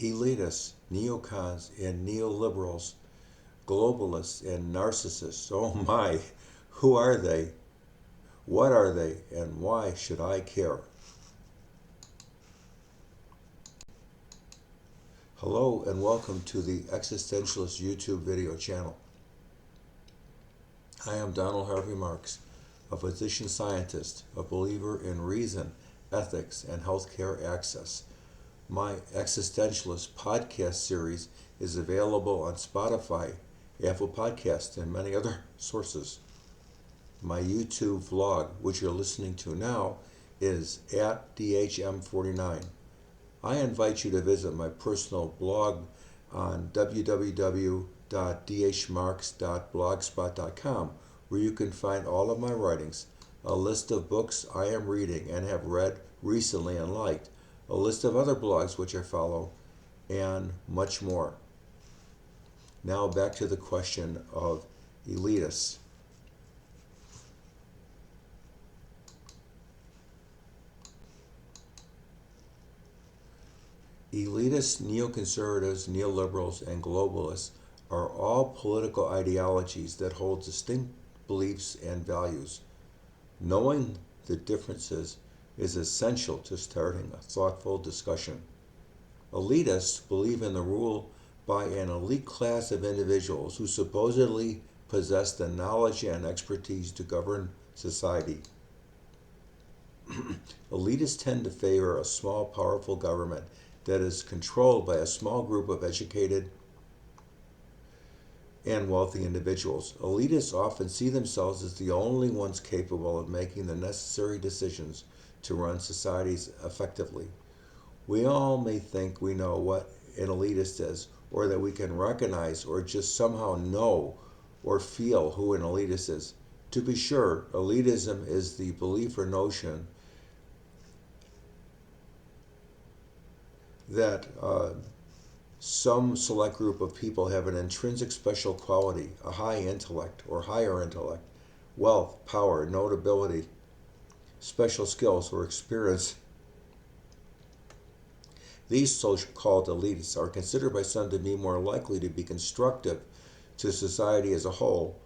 Elitists, Neocons, and Neoliberals, Globalists, and narcissists. Oh my, who are they? What are they? And why should I care? Hello and welcome to the Existentialist YouTube video channel. I am Donald Harvey Marks, a physician scientist, a believer in reason, ethics, and healthcare access. My Existentialist podcast series is available on Spotify, Apple Podcasts, and many other sources. My YouTube vlog, which you're listening to now, is at DHM49. I invite you to visit my personal blog on www.dhmarks.blogspot.com, where you can find all of my writings, a list of books I am reading and have read recently and liked, a list of other blogs which I follow, and much more. Now back to the question of elitists. Elitists, neoconservatives, neoliberals, and globalists are all political ideologies that hold distinct beliefs and values. Knowing the differences is essential to starting a thoughtful discussion. Elitists believe in the rule by an elite class of individuals who supposedly possess the knowledge and expertise to govern society. Elitists tend to favor a small, powerful government that is controlled by a small group of educated and wealthy individuals. Elitists often see themselves as the only ones capable of making the necessary decisions to run societies effectively. We all may think we know what an elitist is, or that we can recognize or just somehow know or feel who an elitist is. To be sure, elitism is the belief or notion that some select group of people have an intrinsic special quality, a high intellect or higher intellect, wealth, power, notability, special skills, or experience. These so-called elites are considered by some to be more likely to be constructive to society as a whole,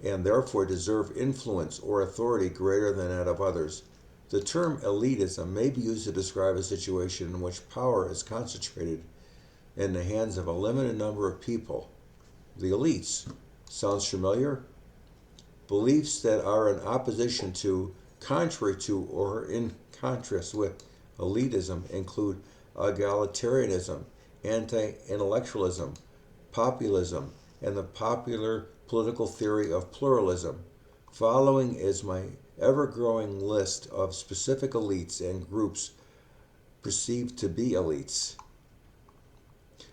and therefore deserve influence or authority greater than that of others. The term elitism may be used to describe a situation in which power is concentrated in the hands of a limited number of people. The elites. Sounds familiar? Beliefs that are in opposition to, contrary to, or in contrast with elitism include egalitarianism, anti-intellectualism, populism, and the popular political theory of pluralism. Following is my ever-growing list of specific elites and groups perceived to be elites.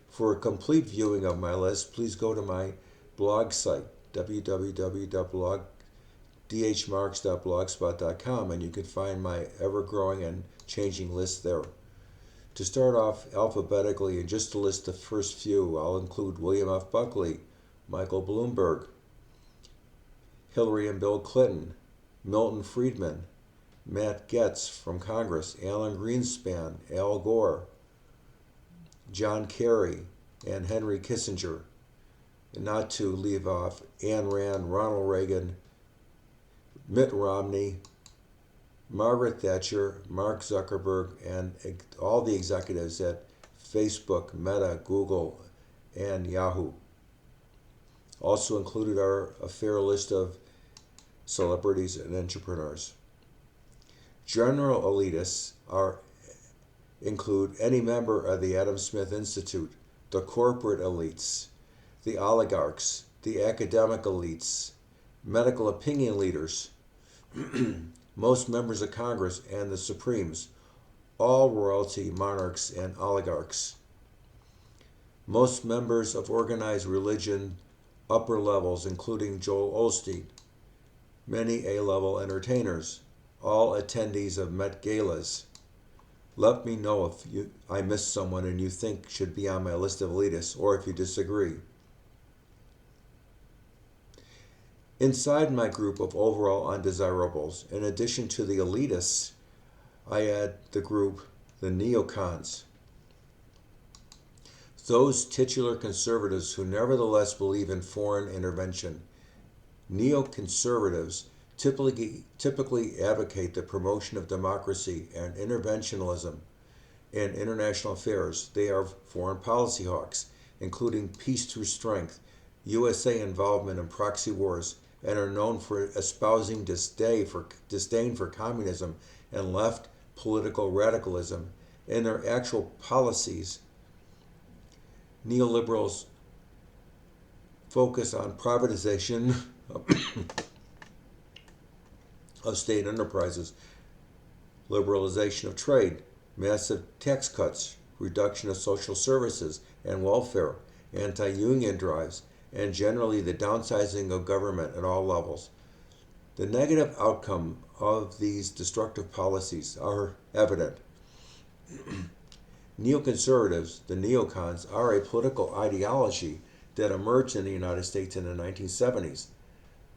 For a complete viewing of my list, please go to my blog site, www.dhmarks.blogspot.com, and you can find my ever-growing and changing list there. To start off alphabetically, and just to list the first few, I'll include William F. Buckley, Michael Bloomberg, Hillary and Bill Clinton, Milton Friedman, Matt Gaetz from Congress, Alan Greenspan, Al Gore, John Kerry, and Henry Kissinger, and not to leave off Ayn Rand, Ronald Reagan, Mitt Romney, Margaret Thatcher, Mark Zuckerberg, and all the executives at Facebook, Meta, Google, and Yahoo. Also included are a fair list of celebrities and entrepreneurs. General elitists include any member of the Adam Smith Institute, the corporate elites, the oligarchs, the academic elites, medical opinion leaders, most members of Congress and the Supremes, all royalty, monarchs, and oligarchs, most members of organized religion, upper levels, including Joel Osteen, many A-level entertainers, all attendees of Met Galas. Let me know if I missed someone and you think should be on my list of elitists, or if you disagree. Inside my group of overall undesirables, in addition to the elitists, I add the group the Neocons. those titular conservatives who nevertheless believe in foreign intervention. Neoconservatives typically advocate the promotion of democracy and interventionism in international affairs. They are foreign policy hawks, including peace through strength, USA involvement in proxy wars, and are known for espousing disdain for communism and left political radicalism. In their actual policies, neoliberals focus on privatization of state enterprises, liberalization of trade, massive tax cuts, reduction of social services and welfare, anti-union drives, and generally the downsizing of government at all levels. The negative outcome of these destructive policies are evident. Neoconservatives, the neocons, are a political ideology that emerged in the United States in the 1970s.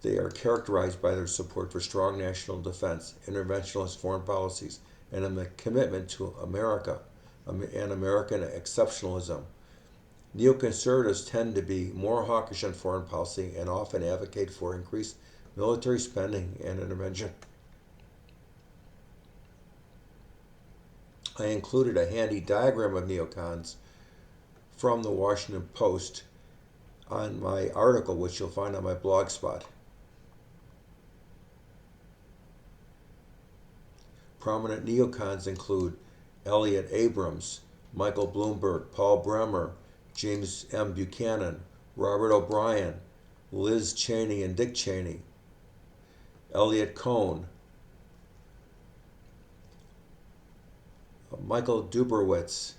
They are characterized by their support for strong national defense, interventionist foreign policies, and a commitment to America and American exceptionalism. Neoconservatives tend to be more hawkish on foreign policy and often advocate for increased military spending and intervention. I included a handy diagram of neocons from the Washington Post on my article, which you'll find on my blog spot. Prominent neocons include Elliott Abrams, Michael Bloomberg, Paul Bremer, James M. Buchanan, Robert O'Brien, Liz Cheney and Dick Cheney, Elliot Cohn, Michael Duberwitz,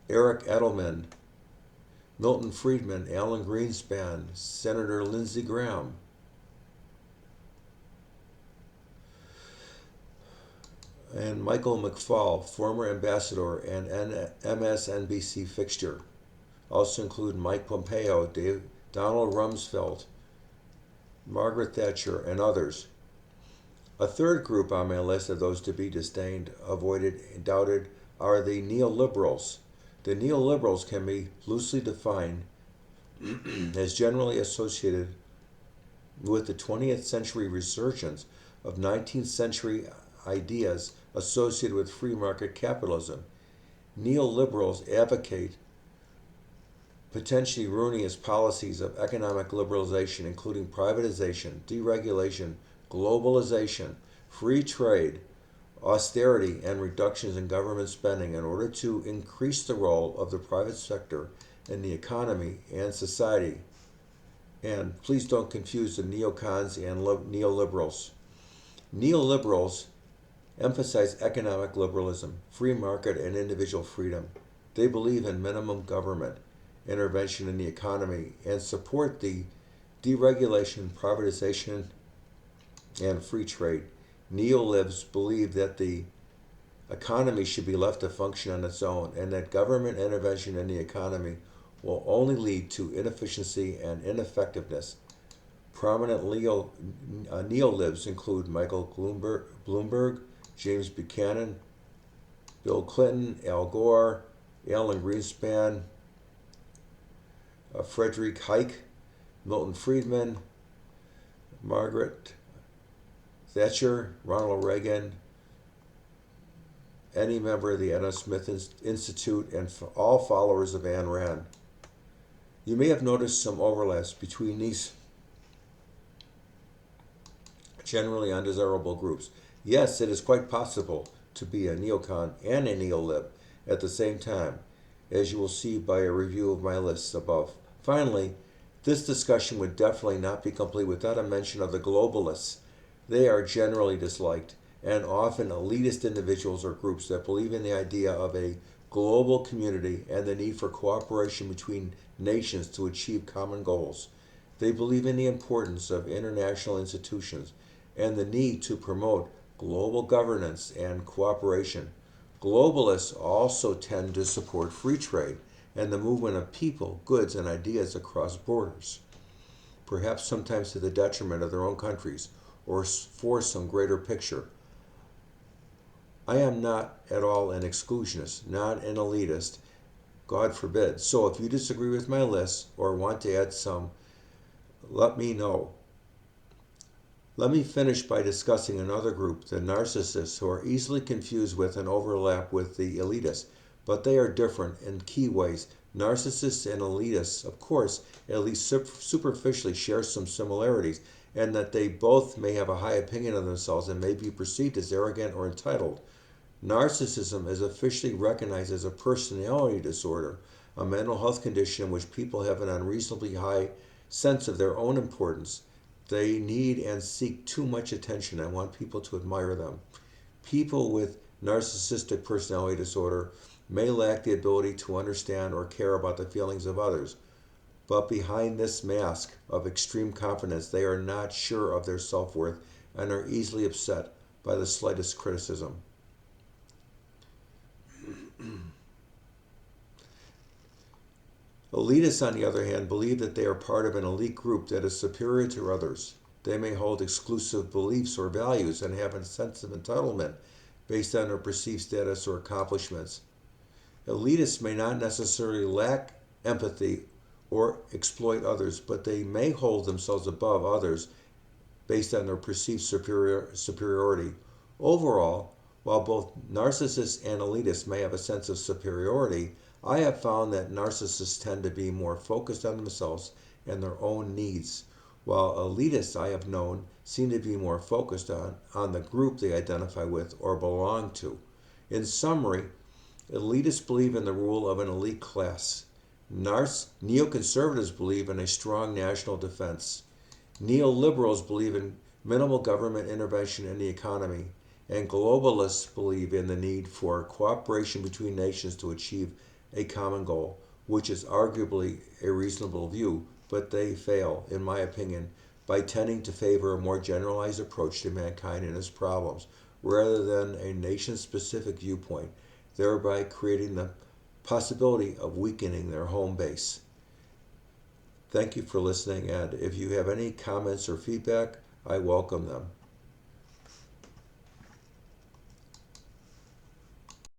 Eric Edelman, Milton Friedman, Alan Greenspan, Senator Lindsey Graham, and Michael McFaul, former ambassador and MSNBC fixture. Also include Mike Pompeo, Donald Rumsfeld, Margaret Thatcher, and others. A third group on my list of those to be disdained, avoided, and doubted are the neoliberals. The neoliberals can be loosely defined as generally associated with the 20th century resurgence of 19th century ideas associated with free market capitalism. Neoliberals advocate potentially ruinous policies of economic liberalization, including privatization, deregulation, globalization, free trade, austerity, and reductions in government spending in order to increase the role of the private sector in the economy and society. And please don't confuse the neocons and neoliberals. Neoliberals emphasize economic liberalism, free market, and individual freedom. They believe in minimum government intervention in the economy and support the deregulation, privatization, and free trade. Neolibs believe that the economy should be left to function on its own and that government intervention in the economy will only lead to inefficiency and ineffectiveness. Prominent neolibs include Michael Bloomberg, James Buchanan, Bill Clinton, Al Gore, Alan Greenspan, Frederick Hayek, Milton Friedman, Margaret Thatcher, Ronald Reagan, any member of the Adam Smith Institute, and all followers of Ayn Rand. You may have noticed some overlaps between these generally undesirable groups. Yes, it is quite possible to be a neocon and a neolib at the same time, as you will see by a review of my lists above. Finally, this discussion would definitely not be complete without a mention of the globalists. They are generally disliked and often elitist individuals or groups that believe in the idea of a global community and the need for cooperation between nations to achieve common goals. They believe in the importance of international institutions and the need to promote global governance and cooperation. Globalists also tend to support free trade and the movement of people, goods, and ideas across borders, perhaps sometimes to the detriment of their own countries or for some greater picture. I am not at all an exclusionist, not an elitist, God forbid. So if you disagree with my list or want to add some, let me know. Let me finish by discussing another group, the narcissists, who are easily confused with and overlap with the elitists, but they are different in key ways. Narcissists and elitists, of course, at least superficially share some similarities, and that they both may have a high opinion of themselves and may be perceived as arrogant or entitled. Narcissism is officially recognized as a personality disorder, a mental health condition in which people have an unreasonably high sense of their own importance. They need and seek too much attention and want people to admire them. People with narcissistic personality disorder may lack the ability to understand or care about the feelings of others, but behind this mask of extreme confidence, they are not sure of their self-worth and are easily upset by the slightest criticism. Elitists, on the other hand, believe that they are part of an elite group that is superior to others. They may hold exclusive beliefs or values and have a sense of entitlement based on their perceived status or accomplishments. Elitists may not necessarily lack empathy or exploit others, but they may hold themselves above others based on their perceived superiority. Overall, while both narcissists and elitists may have a sense of superiority, I have found that narcissists tend to be more focused on themselves and their own needs, while elitists I have known seem to be more focused on the group they identify with or belong to. In summary, elitists believe in the rule of an elite class. Neoconservatives believe in a strong national defense. Neoliberals believe in minimal government intervention in the economy. And globalists believe in the need for cooperation between nations to achieve a common goal, which is arguably a reasonable view, but they fail, in my opinion, by tending to favor a more generalized approach to mankind and its problems, rather than a nation-specific viewpoint, thereby creating the possibility of weakening their home base. Thank you for listening, and if you have any comments or feedback, I welcome them.